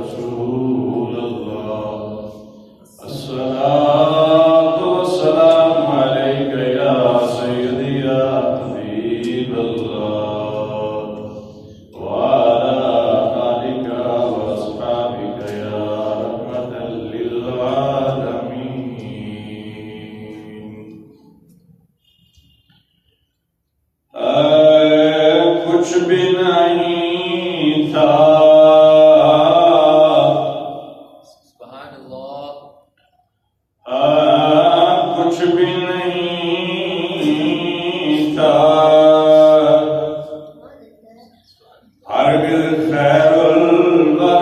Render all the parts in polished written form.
رسول اللہ الصلاة والسلام علیک یا سیدی یا حبیب اللہ وعلی آلک واصحابک یا رحمة للعالمین. کچھ بھی نہیں تھا کچھ بھی نہیں تھا ہرگز خیر الورا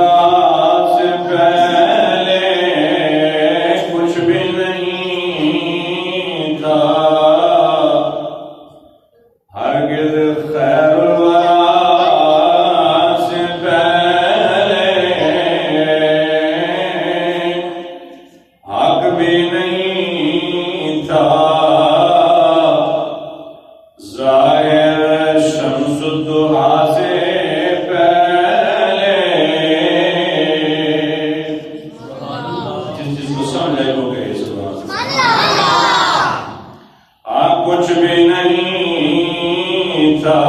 سے پہلے کچھ بھی نہیں تھا ہرگز خیر الورا سے پہلے حق بھی نہیں تھا ظاہر شمس الضحیٰ سے پہلے. جس کو سمجھ آئے وہ کہے سبحان اللہ. کچھ بھی نہیں تھا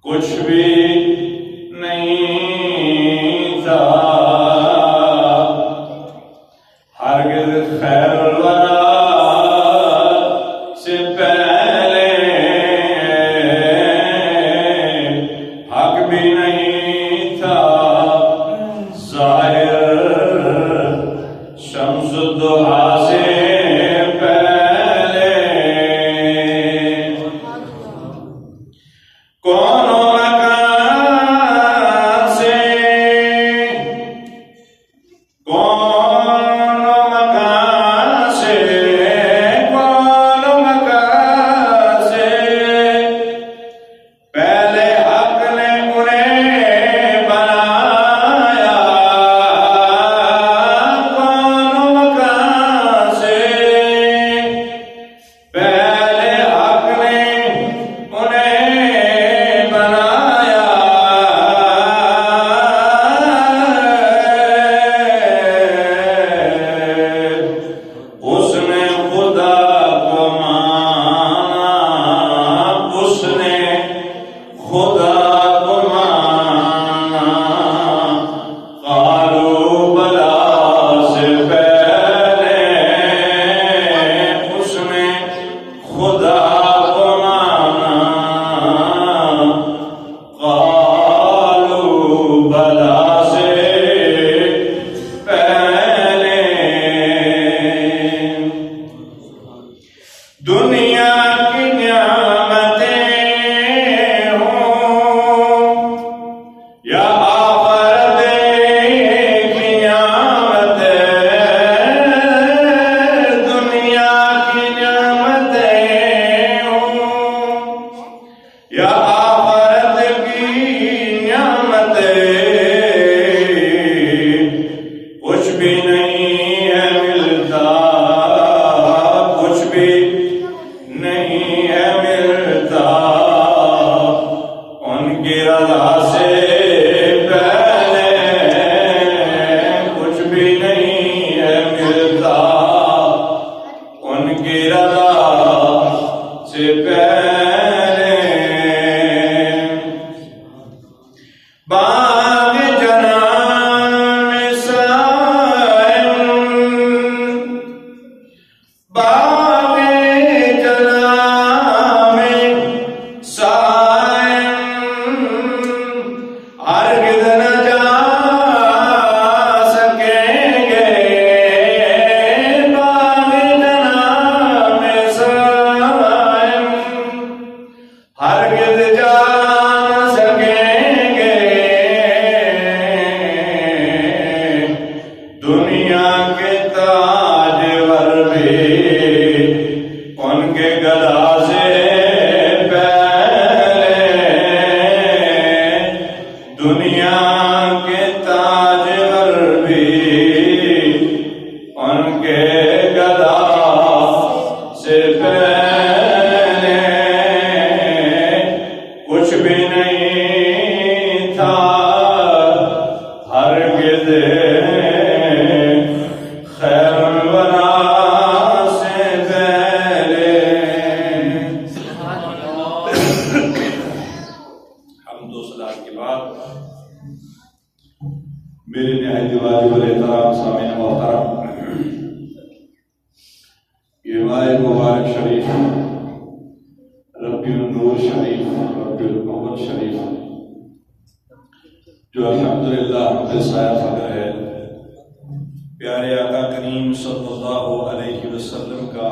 کچھ بھی نہیں تھا ہرگز خیر الورا سے پہلے حق بھی نہیں تھا ظاہر شمس الضحیٰ سے پہلے. کون و مکان سے کون و مکان سے کون و مکان سے پہلے حق نے انہیں بنایا. کون و مکان سے پہلے حق نے انہیں بنایا. اس نے خدا کو مانا اس نے خدا کو مانا قالوا بلا سے پہلے اس نے خدا کو مانا قالوا بلا سے پہلے. دنیا کی نعمتیں ہوں یا آخرت کی نعمتیں دنیا کی نعمتیں ہوں یا آخرت کی نعمتیں کچھ بھی نہیں ہے ملتا کچھ بھی نہیں ہے ملتا ان کی رضا سے پہلے کچھ بھی نہیں ہے ملتا ان کی رضا سے پہلے. باغ جنان میں سائن باغ جنان میں سائن ہرگز نہ جا سکیں گے. باغ جنان میں سائن ہرگز جا سکیں گے. دنیا کے تاجور بھی ان کے گدا سے پہلے دنیا کے تاجور بھی ان کے گدا سے پہلے کچھ بھی نہیں تھا خیر الورا سے پہلے حمد و صلاۃ کے بعد میرے نہایت واجب الاحترام سامعین محترم، یہ ماہ مبارک شریف، ربیع النور شریف، ربیع الاول شریف، جو الحمدللہ ہم پہ سایہ فخر ہے، پیارے آقا کریم صلی اللہ علیہ وسلم کا